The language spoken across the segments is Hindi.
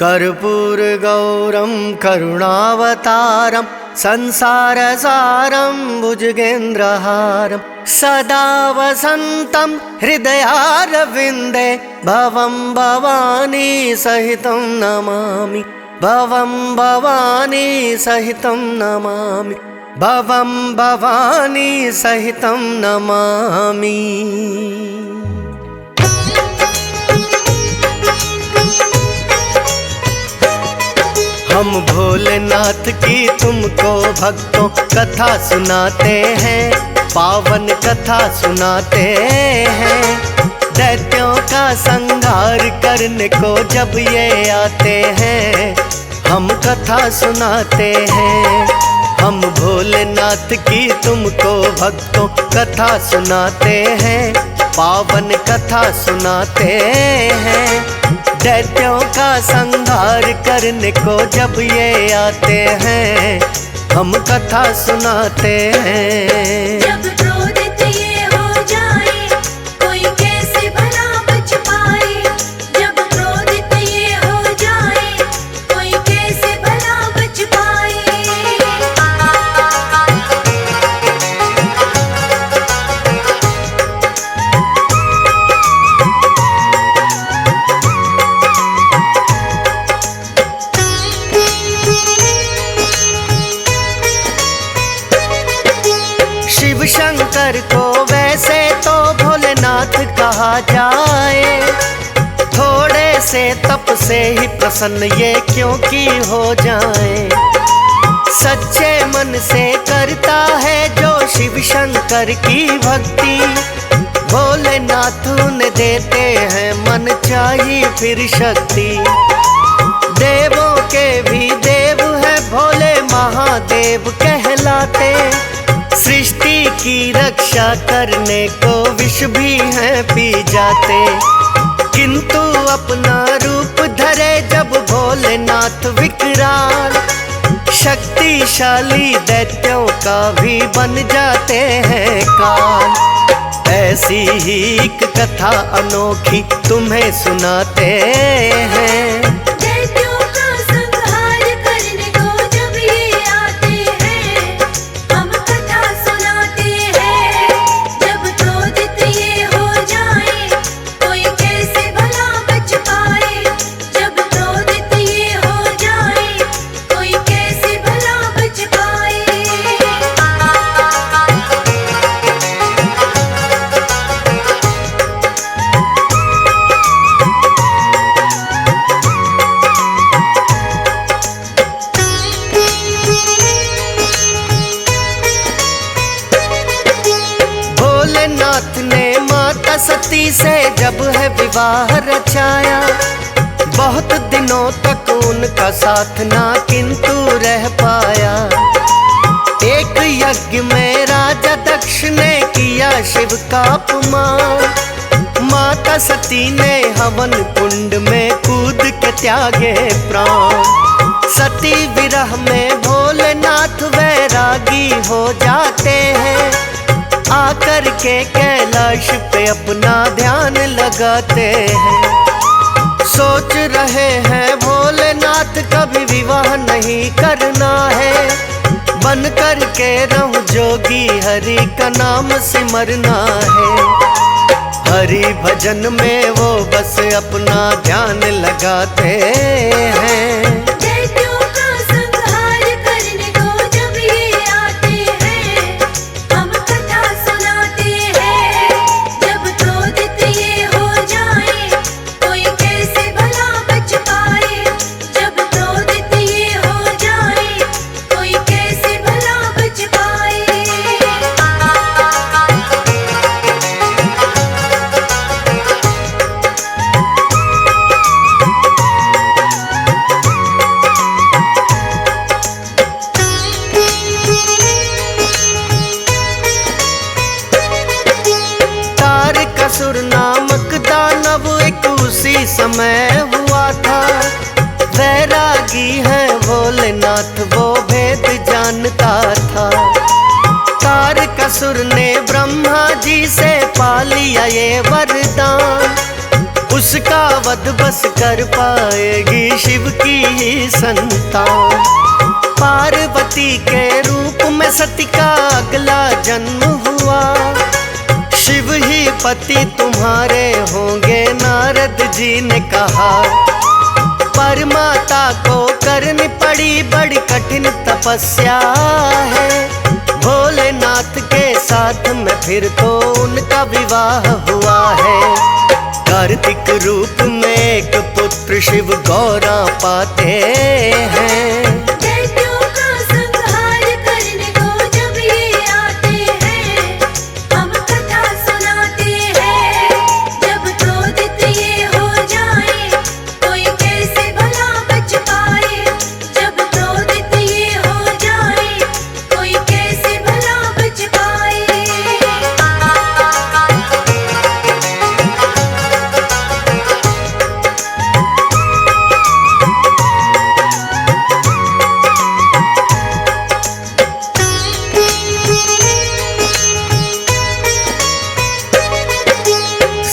कर्पूरगौरं करुणावतारं संसारसारं भुजगेन्द्रहारं सदा वसन्तं हृदयारविन्दे भवं भवानी सहितं नमामि। भवं भवानी सहितं नमामि। भवं भवानी सहितं नमामि। हम भोलेनाथ की तुमको भक्तों कथा सुनाते हैं, पावन कथा सुनाते हैं। दैत्यों का संहार करने को जब ये आते हैं, हम कथा सुनाते हैं। हम भोलेनाथ की तुमको भक्तों कथा सुनाते हैं, पावन कथा सुनाते हैं। दैत्यों का संहार करने को जब ये आते हैं, हम कथा सुनाते हैं। जब क्रोधित ये हो जाए, कोई कैसे भला बच पाए। जब क्रोधित ये हो जाए, कोई कैसे भला बच पाए। शिव शंकर को वैसे तो भोलेनाथ कहा जाए, थोड़े से तप से ही प्रसन्न ये क्योंकि हो जाए। सच्चे मन से करता है जो शिव शंकर की भक्ति, भोलेनाथ उन्हें देते हैं मन चाहिए फिर शक्ति। देवों के भी देव है भोले महादेव कहलाते, सृष्टि की रक्षा करने को विष भी है पी जाते। किंतु अपना रूप धरे जब भोलेनाथ विकराल, शक्तिशाली दैत्यों का भी बन जाते हैं काल। ऐसी ही एक कथा अनोखी तुम्हें सुनाते हैं। दैत्यों का संहार करने को जब ये आते हैं, हम कथा सुनाते हैं। जब क्रोधित ये हो जाए, कोई कैसे भला बच पाए। जब क्रोधित ये हो जाए, कोई कैसे भला बच पाए। भोलेनाथ ने माता सती से जब है विवाह रचाया, बहुत दिनों तक उनका साथ ना किंतु रह पाया। एक यज्ञ में राजा दक्ष ने किया शिव का अपमान, माता सती ने हवन कुंड में कूद के त्यागे प्राण। सती विरह में भोलेनाथ वैरागी हो जाते हैं, आकर के कैलाश पे अपना ध्यान लगाते हैं। सोच रहे हैं भोलेनाथ कभी विवाह नहीं करना है, बन कर के रहूं जोगी हरि का नाम सिमरना है। हरि भजन में वो बस अपना ध्यान लगाते हैं। दैत्यों का संहार करने को जब ये आते हैं, हम कथा सुनाते हैं। जब क्रोधित ये हो जाए, कोई कैसे भला बच पाए। जब क्रोधित ये हो जाए, कोई कैसे भला बच पाए। बाद बस कर पाएगी शिव की ही संतान। पार्वती के रूप में सती का अगला जन्म हुआ, शिव ही पति तुम्हारे होंगे नारद जी ने कहा। पर माता को करनी पड़ी बड़ी कठिन तपस्या है, भोलेनाथ के साथ में फिर तो उनका विवाह हुआ है। कार्तिक रूप में एक पुत्र शिव गौरा पाते हैं। दैत्यों का संहार करने को जब ये आते हैं, हम कथा सुनाते हैं। जब क्रोधित ये हो जाए, कोई कैसे भला बच पाए। जब क्रोधित ये हो जाए, कोई कैसे भला बच पाए।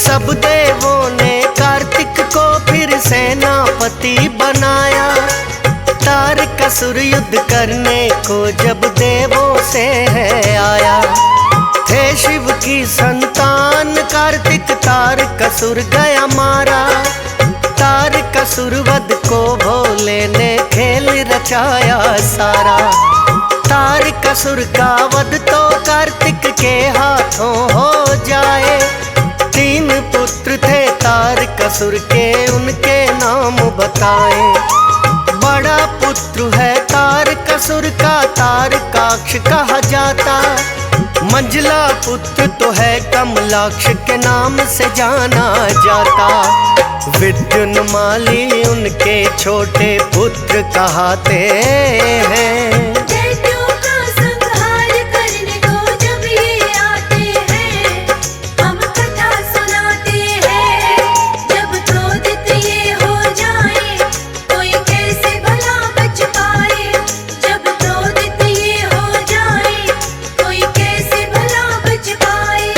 सब देवों ने कार्तिक को फिर सेनापति बनाया। तारकासुर युद्ध करने को जब देवों से है आया, थे शिव की संतान कार्तिक तारकासुर गया मारा। तारकासुर वध को भोले ने खेल रचाया सारा। तारकासुर का वध तो कार्तिक के हाथों हो जाए। 3 पुत्र थे तारकासुर के, उनके नाम बताएं। बड़ा पुत्र है तारकासुर का, तारकाक्ष कहा जाता। मंझला पुत्र तो है कमलाक्ष, के नाम से जाना जाता। विद्युन्माली उनके छोटे पुत्र कहाते हैं। दैत्यों का संहार करने को जब ये आते हैं, हम कथा सुनाते हैं। जब क्रोधित ये हो जाए, कोई कैसे भला बच पाए। जब क्रोधित ये हो जाए, कोई कैसे भला बच पाए।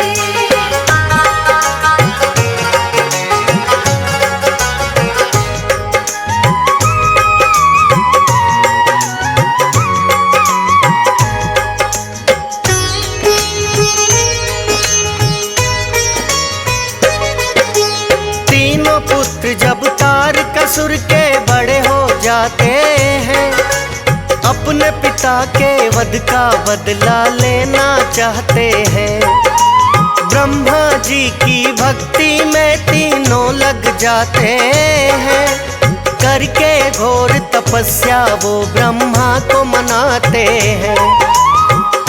तीनों पुत्र जब तारकासुर के बड़े हो जाते हैं, अपने पिता के वध का बदला लेना चाहते हैं। ब्रह्मा जी की भक्ति में तीनों लग जाते हैं। करके घोर तपस्या वो ब्रह्मा को मनाते हैं।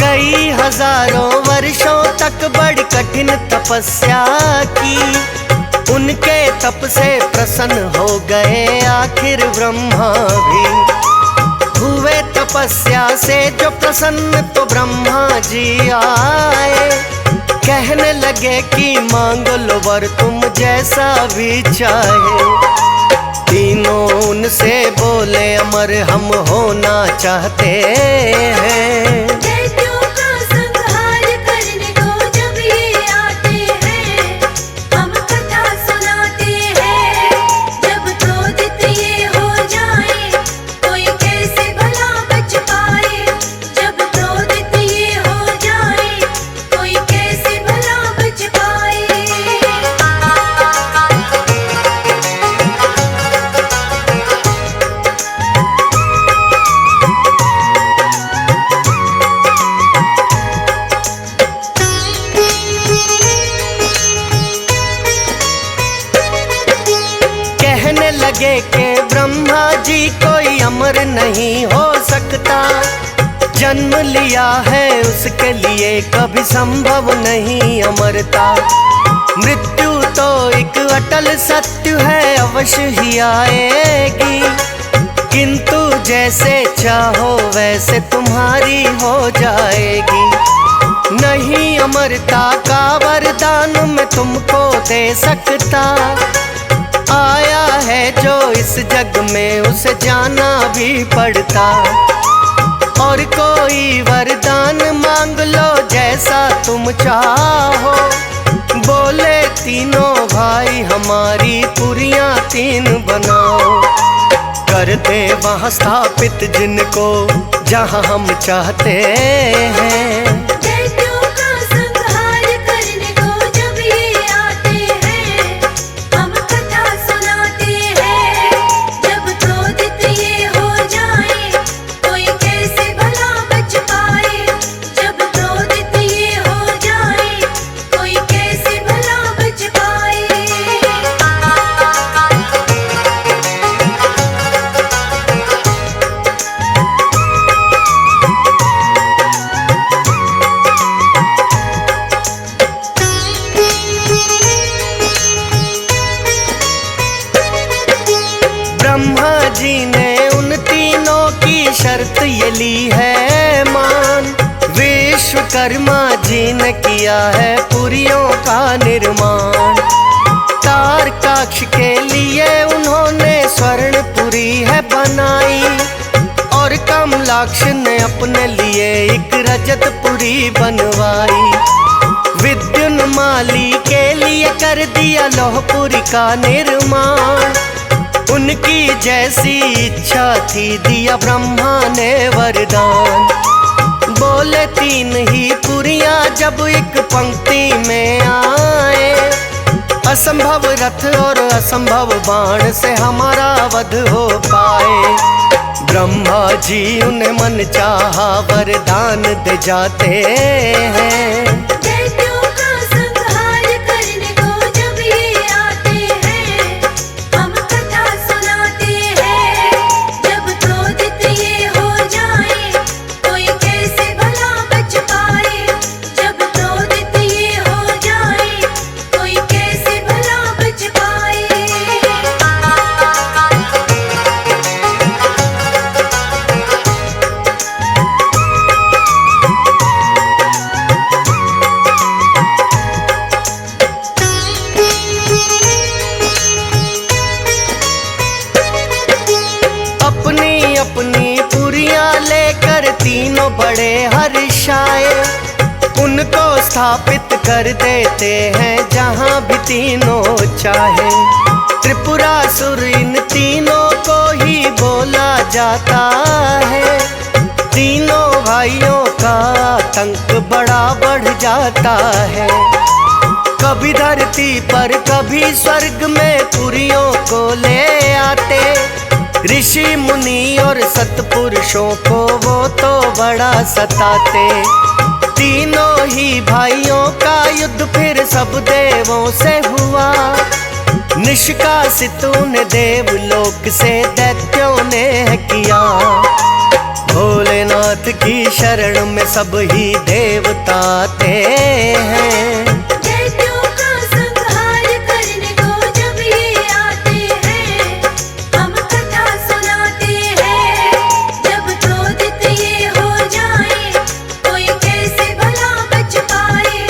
कई हजारों वर्षों तक बड़ी कठिन तपस्या की, उनके तप से प्रसन्न हो गए आखिर ब्रह्मा भी। हुए तपस्या से जो प्रसन्न तो ब्रह्मा जी आए। कहने लगे कि मांग लो वर तुम जैसा भी चाहे। तीनों उनसे बोले अमर हम होना चाहते हैं। दैत्यों का संहार करने को जब ये आते हैं, हम कथा सुनाते हैं। जब क्रोधित ये हो जाए, कोई कैसे भला बच पाए। जब क्रोधित ये हो जाए, कोई कैसे भला बच पाए। कहने लगे कि ब्रह्मा जी कोई अमर नहीं हो सकता। जन्म लिया है उसके लिए कभी संभव नहीं अमरता। मृत्यु तो एक अटल सत्य है, अवश्य ही आएगी। किंतु जैसे चाहो वैसे तुम्हारी हो जाएगी। नहीं अमरता का वरदान मैं तुमको दे सकता। आया है जो इस जग में उसे जाना भी पड़ता। और कोई वरदान मांग लो जैसा तुम चाहो। बोले तीनों भाई हमारी पुरियां तीन बनाओ। करते वहाँ स्थापित जिनको जहाँ हम चाहते हैं। दैत्यों का संहार करने को जब ये आते हैं, हम कथा सुनाते हैं। जब क्रोधित ये हो जाए, कोई कैसे भला बच पाए। जब क्रोधित ये हो जाए, कोई कैसे भला बच पाए। ब्रह्मा जी ने उन तीनों की शर्त ये ली है मान। विश्वकर्मा जी ने किया है पुरियों का निर्माण। तारकाक्ष के लिए उन्होंने स्वर्णपुरी है बनाई, और कमलाक्ष ने अपने लिए एक रजतपुरी बनवाई। विद्युन्माली के लिए कर दिया लौहपुरी का निर्माण। उनकी जैसी इच्छा थी दिया ब्रह्मा ने वरदान। बोले तीन ही पुरियां जब एक पंक्ति में आए, असंभव रथ और असंभव बाण से हमारा वध हो पाए। ब्रह्मा जी उन्हें मन चाहा वरदान दे जाते हैं। दैत्यों का संहार करने को जब ये आते हैं, हम कथा सुनाते हैं। जब क्रोधित ये हो जाए, कोई कैसे भला बच पाए। जब क्रोधित ये हो जाए, कोई कैसे भला बच पाए। अपनी अपनी पुरियां लेकर तीनों बड़े हर्षाए, उनको स्थापित कर देते हैं जहाँ भी तीनों चाहे। त्रिपुरासुर इन तीनों को ही बोला जाता है। तीनों भाइयों का आतंक बड़ा बढ़ जाता है। कभी धरती पर कभी स्वर्ग में पुरियों को ले आते। ऋषि मुनि और सत्पुरुषों को वो तो बड़ा सताते। तीनों ही भाइयों का युद्ध फिर सब देवों से हुआ। निष्कासित उन्हें देवलोक से दैत्यों ने किया। भोलेनाथ की शरण में सब ही देवता आते हैं। दैत्यों का संहार करने को जब ये आते हैं, हम कथा सुनाते हैं। जब क्रोधित ये हो जाए, कोई कैसे भला बच पाए।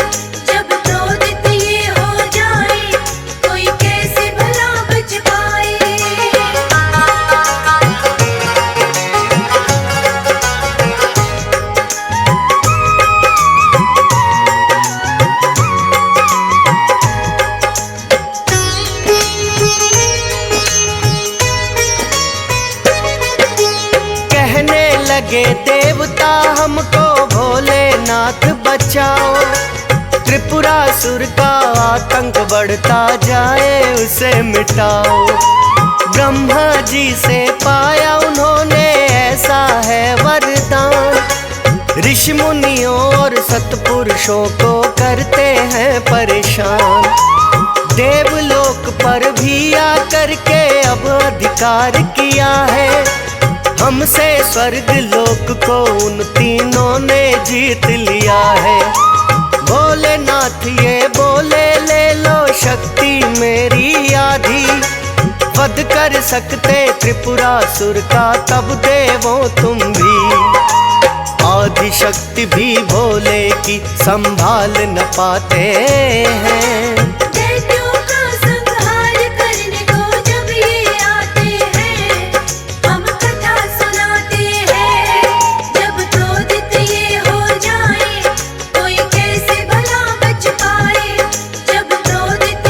जब क्रोधित ये हो जाए, कोई कैसे भला बच पाए। कहने लगे देवता हमको भोलेनाथ बचाओ। त्रिपुरासुर का आतंक बढ़ता जाए उसे मिटाओ। ब्रह्मा जी से पाया उन्होंने ऐसा है वरदान। ऋषि मुनियों और सत्पुरुषों को करते हैं परेशान। देवलोक पर भी आकर के अब अधिकार किया है। हमसे स्वर्ग लोक को उन तीनों ने जीत लिया है। भोलेनाथ ये बोले ले लो शक्ति मेरी आधी। वध कर सकते त्रिपुरासुर का तब देवो तुम भी। आदि शक्ति भी भोले की संभाल न पाते हैं। दैत्यों का संहार करने को जब ये आते हैं, हम कथा सुनाते हैं। जब क्रोधित ये हो जाए, कोई कैसे भला बच पाए। जब क्रोधित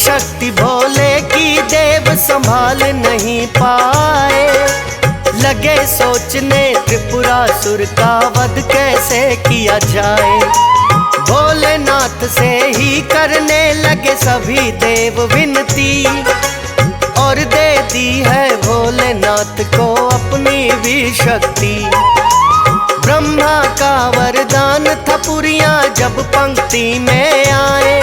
शक्ति भोले की देव संभाल नहीं पाए। लगे सोचने त्रिपुरासुर का वध कैसे किया जाए। भोलेनाथ से ही करने लगे सभी देव विनती, और दे दी है भोलेनाथ को अपनी भी शक्ति। ब्रह्मा का वरदान था पुरियां जब पंक्ति में आए।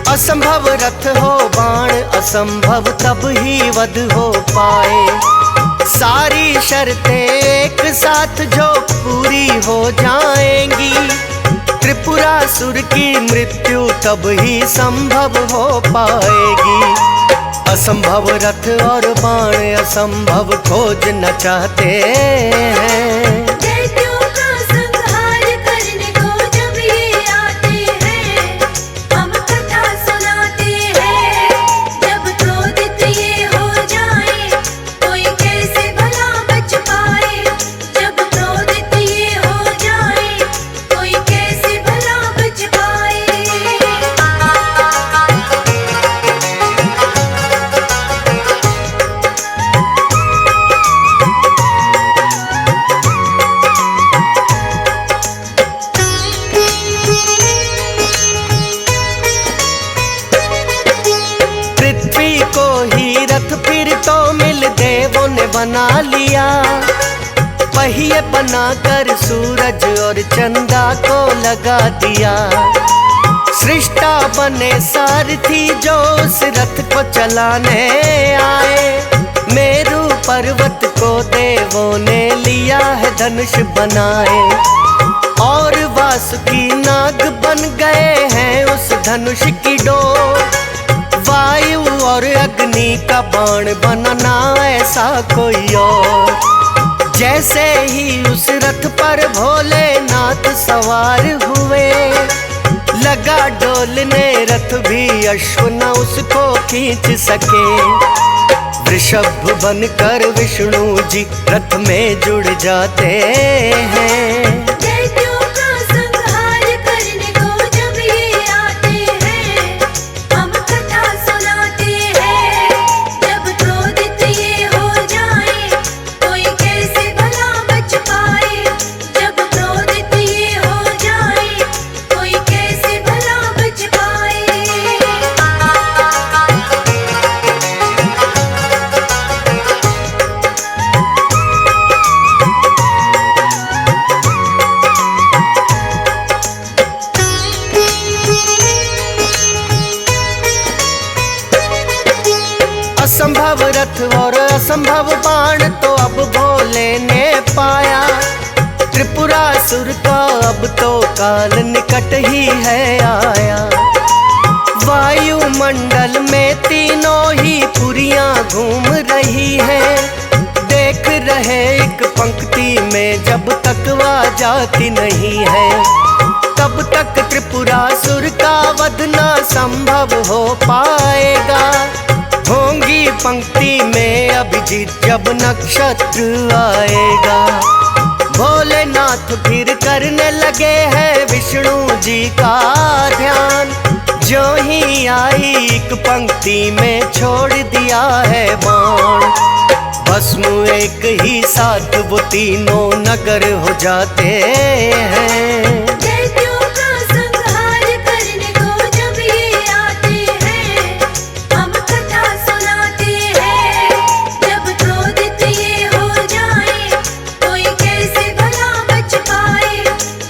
असंभव रथ हो बाण असंभव तब ही वध हो पाए। सारी शर्तें एक साथ जो पूरी हो जाएंगी, त्रिपुरासुर की मृत्यु तब ही संभव हो पाएगी। असंभव रथ और बाण असंभव खोजना चाहते हैं। दैत्यों का संहार करने को जब ये आते हैं, हम कथा सुनाते हैं। जब क्रोधित ये हो जाए, कोई कैसे भला बच पाए। जब क्रोधित ये हो जाए, कोई कैसे भला बच पाए। पृथ्वी को ही रथ फिर तो मिल देवों ने बना लिया। पहिए बनाकर सूरज और चंदा को लगा दिया। सृष्टा बने सारथी जो उस रथ को चलाने आए। मेरू पर्वत को देवों ने लिया है धनुष बनाए, और वासुकी नाग बन गए हैं उस धनुष की डोर। वायु और अग्नि का बाण बनना ऐसा कोई और। जैसे ही उस रथ पर भोलेनाथ सवार हुए, लगा डोलने रथ भी अश्व न उसको खींच सके। वृषभ बनकर विष्णु जी रथ में जुड़ जाते हैं। दैत्यों का संहार करने को जब ये आते हैं, हम कथा सुनाते हैं। जब क्रोधित ये हो जाए, कोई कैसे भला बच पाए। जब क्रोधित ये हो जाए, कोई कैसे भला बच पाए। असंभव रथ और असंभव बाण तो अब भोले ने पाया। त्रिपुरासुर का अब तो काल निकट ही है आया। वायुमंडल में तीनों ही पुरियां घूम रही है। देख रहे एक पंक्ति में जब तक वह जाती नहीं है, तब तक त्रिपुरासुर का वध न संभव हो पाएगा। होंगी पंक्ति में अभिजीत जब नक्षत्र आएगा। भोलेनाथ फिर करने लगे हैं विष्णु जी का ध्यान। जो ही आई एक पंक्ति में छोड़ दिया है बाण। भस्म एक ही साथ वो तीनों नगर हो जाते हैं। दैत्यों का संहार करने को जब ये आते हैं, हम कथा सुनाते हैं। जब क्रोधित ये हो जाए, कोई कैसे भला बच पाए।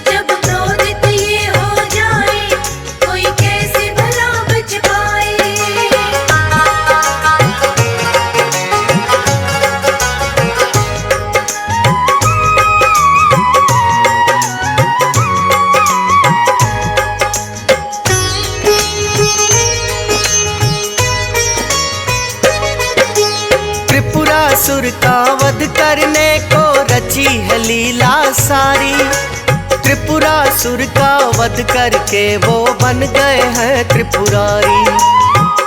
जब क्रोधित ये हो जाए, कोई कैसे भला बच पाए। त्रिपुरासुर का वध करने को रची है लीला सारी। त्रिपुरासुर का वध करके वो बन गए हैं त्रिपुरारी।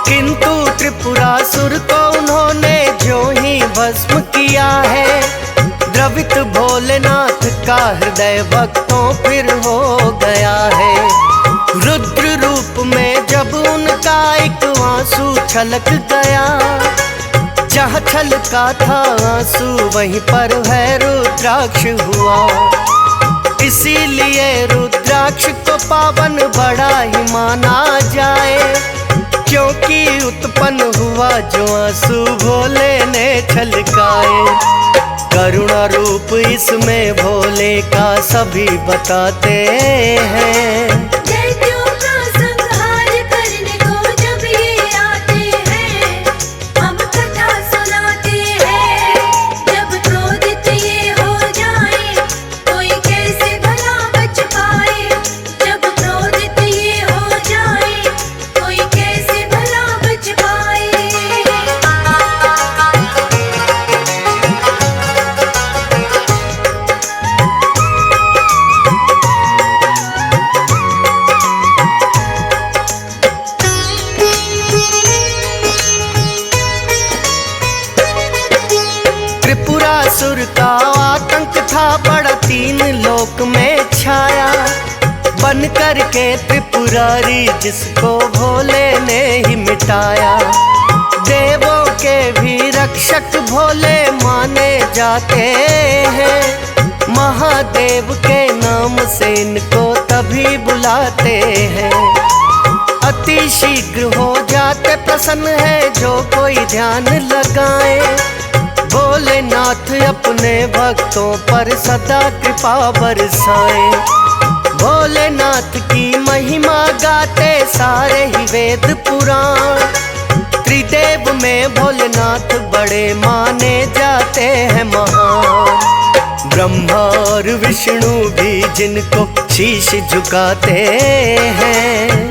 किंतु त्रिपुरासुर को उन्होंने जो ही भस्म किया है, द्रवित भोलेनाथ का हृदय भक्तों फिर हो गया है। रुद्र रूप में जब उनका एक आंसू छलक गया। जहाँ छलका था आंसू वहीं पर है रुद्राक्ष हुआ। इसीलिए रुद्राक्ष को पावन बड़ा ही माना जाए, क्योंकि उत्पन्न हुआ जो आंसू भोले ने छलकाए। करुणा रूप इसमें भोले का सभी बताते हैं। दैत्यों का संहार करने को जब ये आते हैं, हम कथा सुनाते हैं। जब क्रोधित ये हो जाए, कोई कैसे भला बच पाए। जब क्रोधित ये हो जाए, कोई कैसे भला बच पाए। त्रिपुरासुर का आतंक था बड़ा, तीन लोक में छाया। बन करके त्रिपुरारी जिसको भोले ने ही मिटाया। देवों के भी रक्षक भोले माने जाते हैं। महादेव के नाम से इनको तभी बुलाते हैं। अति शीघ्र हो जाते प्रसन्न है जो कोई ध्यान लगाए। भोलेनाथ अपने भक्तों पर सदा कृपा बरसाए। भोलेनाथ की महिमा गाते सारे ही वेद पुराण। त्रिदेव में भोलेनाथ बड़े माने जाते हैं महान। ब्रह्मा और विष्णु भी जिनको शीश झुकाते हैं।